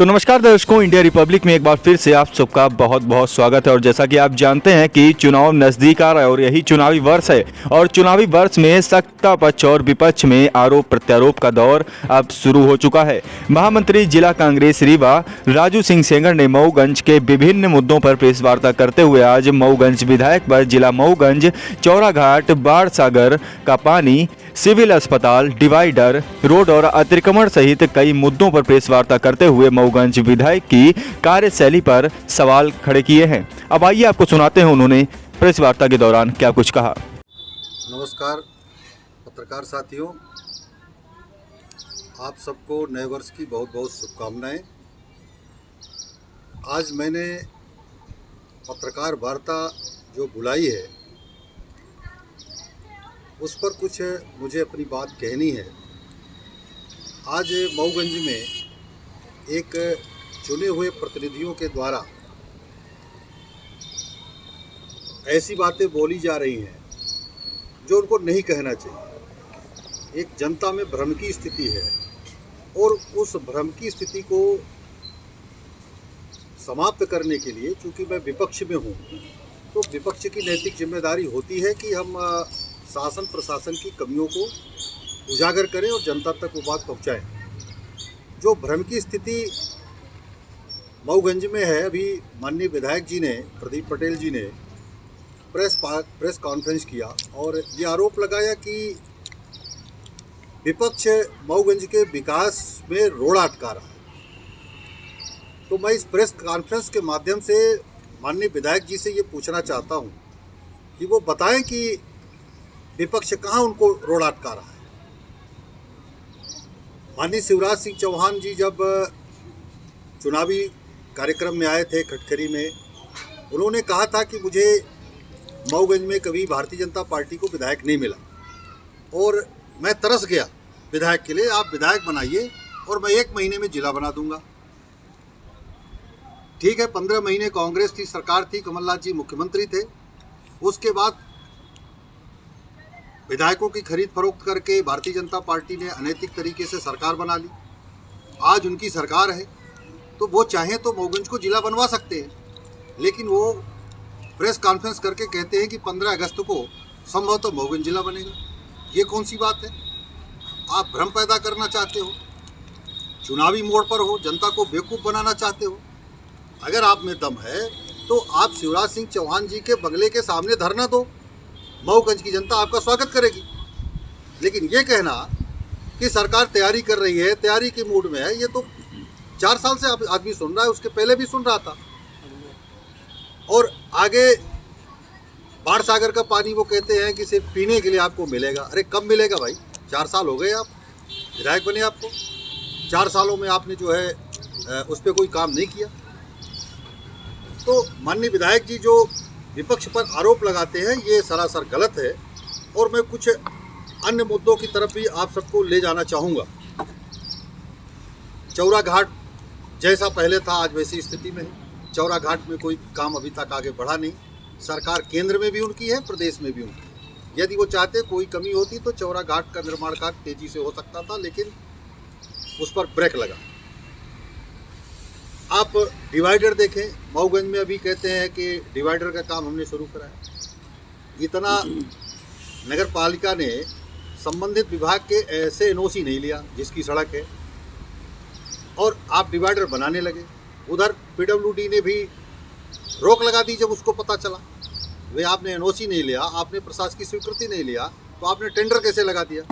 तो नमस्कार दर्शकों, इंडिया रिपब्लिक में एक बार फिर से आप सबका बहुत बहुत स्वागत है। और जैसा कि आप जानते हैं कि चुनाव नज़दीक आ रहा है और यही चुनावी वर्ष है और चुनावी वर्ष में सत्ता पक्ष और विपक्ष में आरोप प्रत्यारोप का दौर अब शुरू हो चुका है। महामंत्री जिला कांग्रेस रीवा राजू सिंह सेंगर ने मऊगंज के विभिन्न मुद्दों पर प्रेस वार्ता करते हुए आज मऊगंज विधायक पर जिला मऊगंज, चौराघाट, बाढ़ सागर का पानी, सिविल अस्पताल, डिवाइडर, रोड और अतिक्रमण सहित कई मुद्दों पर प्रेस वार्ता करते हुए मऊगंज विधायक की कार्यशैली पर सवाल खड़े किए हैं। अब आइए आपको सुनाते हैं उन्होंने प्रेस वार्ता के दौरान क्या कुछ कहा। नमस्कार पत्रकार साथियों, आप सबको नए वर्ष की बहुत बहुत शुभकामनाएं। आज मैंने पत्रकार वार्ता जो बुलाई है उस पर कुछ मुझे अपनी बात कहनी है। आज मऊगंज में एक चुने हुए प्रतिनिधियों के द्वारा ऐसी बातें बोली जा रही हैं जो उनको नहीं कहना चाहिए। एक जनता में भ्रम की स्थिति है और उस भ्रम की स्थिति को समाप्त करने के लिए, चूँकि मैं विपक्ष में हूँ, तो विपक्ष की नैतिक जिम्मेदारी होती है कि हम शासन प्रशासन की कमियों को उजागर करें और जनता तक वो बात पहुँचाएँ। जो भ्रम की स्थिति मऊगंज में है, अभी माननीय विधायक जी ने, प्रदीप पटेल जी ने प्रेस कॉन्फ्रेंस किया और ये आरोप लगाया कि विपक्ष मऊगंज के विकास में रोड़ा अटका रहा है। तो मैं इस प्रेस कॉन्फ्रेंस के माध्यम से माननीय विधायक जी से ये पूछना चाहता हूँ कि वो बताएं कि विपक्ष कहाँ उनको रोड़ा अटका रहा है। माननीय शिवराज सिंह चौहान जी जब चुनावी कार्यक्रम में आए थे खटखरी में, उन्होंने कहा था कि मुझे मऊगंज में कभी भारतीय जनता पार्टी को विधायक नहीं मिला और मैं तरस गया विधायक के लिए। आप विधायक बनाइए और मैं 1 महीने में जिला बना दूंगा। ठीक है, 15 महीने कांग्रेस की सरकार थी, कमलनाथ जी मुख्यमंत्री थे। उसके बाद विधायकों की खरीद फरोख्त करके भारतीय जनता पार्टी ने अनैतिक तरीके से सरकार बना ली। आज उनकी सरकार है तो वो चाहें तो मऊगंज को जिला बनवा सकते हैं, लेकिन वो प्रेस कॉन्फ्रेंस करके कहते हैं कि 15 अगस्त को संभवतः मऊगंज जिला बनेगा। ये कौन सी बात है? आप भ्रम पैदा करना चाहते हो, चुनावी मोड़ पर हो, जनता को बेवकूफ़ बनाना चाहते हो। अगर आप में दम है तो आप शिवराज सिंह चौहान जी के बंगले के सामने धरना दो, मऊगंज की जनता आपका स्वागत करेगी। लेकिन ये कहना कि सरकार तैयारी कर रही है, तैयारी के मूड में है, ये तो 4 साल से आदमी सुन रहा है, उसके पहले भी सुन रहा था। और आगे बाढ़ सागर का पानी वो कहते हैं कि सिर्फ पीने के लिए आपको मिलेगा। अरे कब मिलेगा भाई? 4 साल हो गए आप विधायक बने, आपको 4 सालों में आपने जो है उस पर कोई काम नहीं किया। तो माननीय विधायक जी जो विपक्ष पर आरोप लगाते हैं ये सरासर गलत है और मैं कुछ अन्य मुद्दों की तरफ भी आप सबको ले जाना चाहूँगा। चौराघाट जैसा पहले था आज वैसी स्थिति में है। चौराघाट में कोई काम अभी तक आगे बढ़ा नहीं। सरकार केंद्र में भी उनकी है, प्रदेश में भी उनकी है। यदि वो चाहते कोई कमी होती तो चौराघाट का निर्माण कार्य तेजी से हो सकता था, लेकिन उस पर ब्रेक लगा। आप डिवाइडर देखें, मऊगंज में अभी कहते हैं कि डिवाइडर का काम हमने शुरू कराया। इतना नगर पालिका ने संबंधित विभाग के ऐसे एनओसी नहीं लिया जिसकी सड़क है और आप डिवाइडर बनाने लगे। उधर पीडब्ल्यूडी ने भी रोक लगा दी जब उसको पता चला। वे आपने एनओसी नहीं लिया, आपने प्रशासकीय स्वीकृति नहीं लिया, तो आपने टेंडर कैसे लगा दिया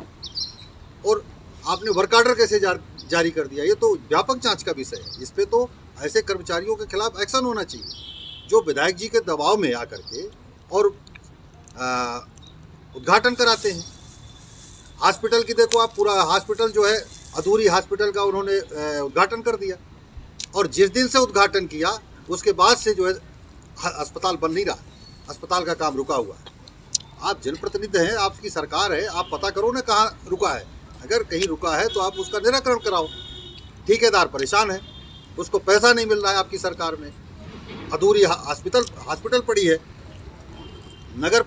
और आपने वर्क ऑर्डर कैसे जारी कर दिया? ये तो व्यापक जांच का विषय है। इस पे तो ऐसे कर्मचारियों के खिलाफ एक्शन होना चाहिए जो विधायक जी के दबाव में आकर के और उद्घाटन कराते हैं। हॉस्पिटल की देखो आप, पूरा हॉस्पिटल जो है अधूरी हॉस्पिटल का उन्होंने उद्घाटन कर दिया और जिस दिन से उद्घाटन किया उसके बाद से जो है अस्पताल बन नहीं रहा, अस्पताल का काम रुका हुआ है। आप जनप्रतिनिधि हैं, आपकी सरकार है, आप पता करो ना कहाँ रुका है। अगर कहीं रुका है तो आप उसका निराकरण कराओ। ठेकेदार परेशान है, उसको पैसा नहीं मिल रहा है आपकी सरकार में, अधूरी हॉस्पिटल पड़ी है। नगर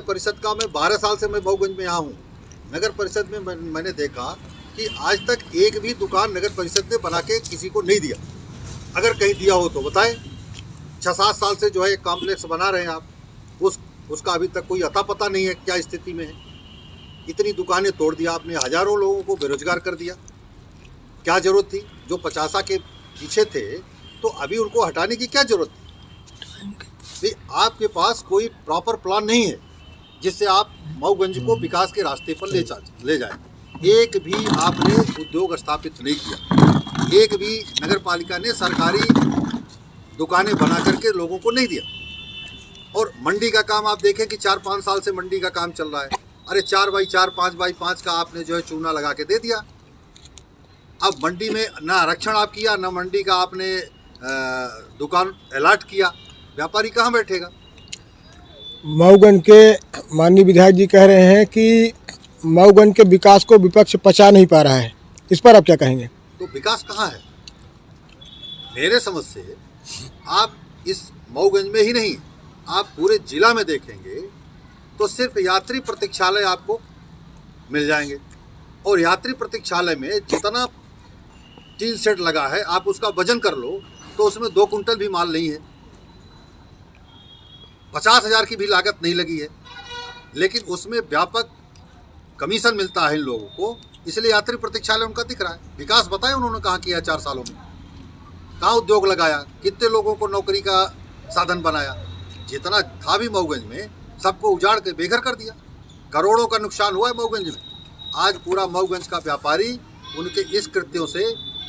परिषद का मैं 12 साल से मैं मऊगंज में यहाँ हूँ। नगर परिषद में मैंने देखा कि कि आज तक एक भी दुकान नगर परिषद ने बना के किसी को नहीं दिया। अगर कहीं दिया हो तो बताएं। 6-7 साल से जो है एक कॉम्प्लेक्स बना रहे हैं आप, उसका अभी तक कोई अता पता नहीं है क्या स्थिति में है। इतनी दुकानें तोड़ दिया आपने, हजारों लोगों को बेरोजगार कर दिया। क्या जरूरत थी? जो 50 के पीछे थे तो अभी उनको हटाने की क्या जरूरत थी? आपके पास कोई प्रॉपर प्लान नहीं है जिससे आप मऊगंज को विकास के रास्ते पर ले जाए। एक भी आपने उद्योग स्थापित नहीं किया, एक भी नगर पालिका ने सरकारी दुकानें बना करके लोगों को नहीं दिया। और मंडी का काम आप देखें कि 4-5 साल से मंडी का काम चल रहा है। अरे 4x4, 5x5 का आपने जो है चूना लगा के दे दिया। अब मंडी में ना आरक्षण आप किया, ना मंडी का आपने दुकान अलॉट किया, व्यापारी कहाँ बैठेगा? मऊगंज के माननीय विधायक जी कह रहे हैं कि मऊगंज के विकास को विपक्ष पचा नहीं पा रहा है, इस पर आप क्या कहेंगे? तो विकास कहाँ है? मेरे समझ से आप इस मऊगंज में ही नहीं, आप पूरे जिला में देखेंगे तो सिर्फ यात्री प्रतीक्षालय आपको मिल जाएंगे। और यात्री प्रतीक्षालय में जितना टीन सेट लगा है, आप उसका वजन कर लो तो उसमें 2 कुंटल भी माल नहीं है। 50,000 की भी लागत नहीं लगी है, लेकिन उसमें व्यापक कमीशन मिलता है इन लोगों को, इसलिए यात्री प्रतीक्षालय उनका दिख रहा है। विकास बताएं उन्होंने कहाँ किया 4 सालों में? कहाँ उद्योग लगाया? कितने लोगों को नौकरी का साधन बनाया? जितना था भी मऊगंज में सबको उजाड़ के बेघर कर दिया। करोड़ों का नुकसान हुआ है मऊगंज में। आज पूरा मऊगंज का व्यापारी उनके इस कृत्यों से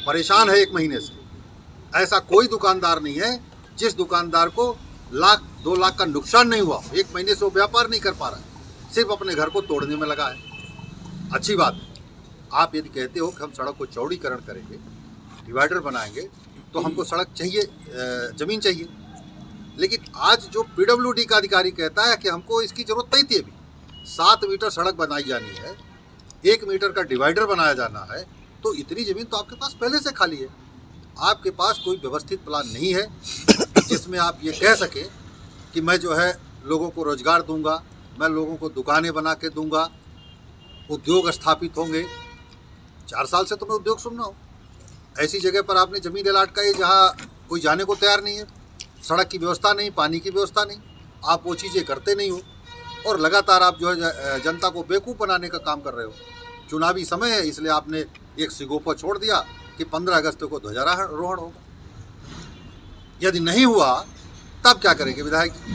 परेशान है 1 महीने से। ऐसा कोई दुकानदार नहीं है जिस दुकानदार को 1-2 लाख का नुकसान नहीं हुआ। 1 महीने से वो व्यापार नहीं कर पा रहा है, सिर्फ अपने घर को तोड़ने में लगा है। अच्छी बात है, आप यदि कहते हो कि हम सड़क को चौड़ीकरण करेंगे, डिवाइडर बनाएंगे, तो हमको सड़क चाहिए, ज़मीन चाहिए। लेकिन आज जो PWD का अधिकारी कहता है कि हमको इसकी ज़रूरत नहीं थी, अभी 7 मीटर सड़क बनाई जानी है, 1 मीटर का डिवाइडर बनाया जाना है, तो इतनी ज़मीन तो आपके पास पहले से खाली है। आपके पास कोई व्यवस्थित प्लान नहीं है जिसमें आप ये कह सकें कि मैं जो है लोगों को रोजगार दूंगा, मैं लोगों को दुकानें बना के दूंगा, उद्योग स्थापित होंगे। 4 साल से तुम्हें उद्योग सुनना हो। ऐसी जगह पर आपने ज़मीन अलॉट की जहाँ कोई जाने को तैयार नहीं है, सड़क की व्यवस्था नहीं, पानी की व्यवस्था नहीं, आप वो चीज़ें करते नहीं हो और लगातार आप जो है जनता को बेवकूफ़ बनाने का काम कर रहे हो। चुनावी समय है, इसलिए आपने एक सिगोपा छोड़ दिया कि 15 अगस्त को ध्वजारोहण होगा। यदि नहीं हुआ तब क्या करेंगे विधायक जी?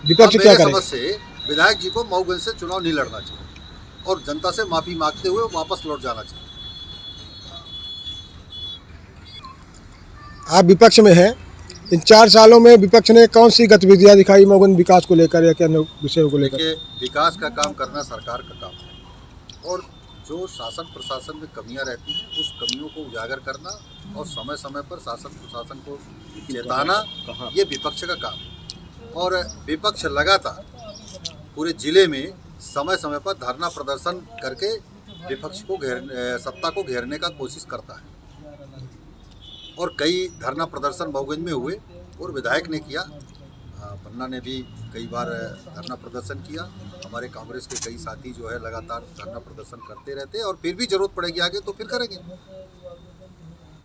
विपक्ष क्या करें? समझ से विधायक जी को मऊगंज से चुनाव नहीं लड़ना चाहिए और जनता से माफी मांगते हुए वापस लौट जाना चाहिए। आप विपक्ष में हैं, इन 4 सालों में विपक्ष ने कौन सी गतिविधियां दिखाई मऊगंज विकास को लेकर या क्या विषयों को लेकर? विकास का काम करना सरकार का काम है और जो शासन प्रशासन में कमियां रहती हैं उस कमियों को उजागर करना और समय समय पर शासन प्रशासन को चेताना, ये विपक्ष का काम है। और विपक्ष लगातार पूरे जिले में समय समय पर धरना प्रदर्शन करके विपक्ष को सत्ता को घेरने का कोशिश करता है। और कई धरना प्रदर्शन मऊगंज में हुए और विधायक ने किया, पन्ना ने भी कई बार धरना प्रदर्शन किया। हमारे कांग्रेस के कई साथी जो है लगातार धरना प्रदर्शन करते रहते हैं और फिर भी जरूरत पड़ेगी आगे तो फिर करेंगे।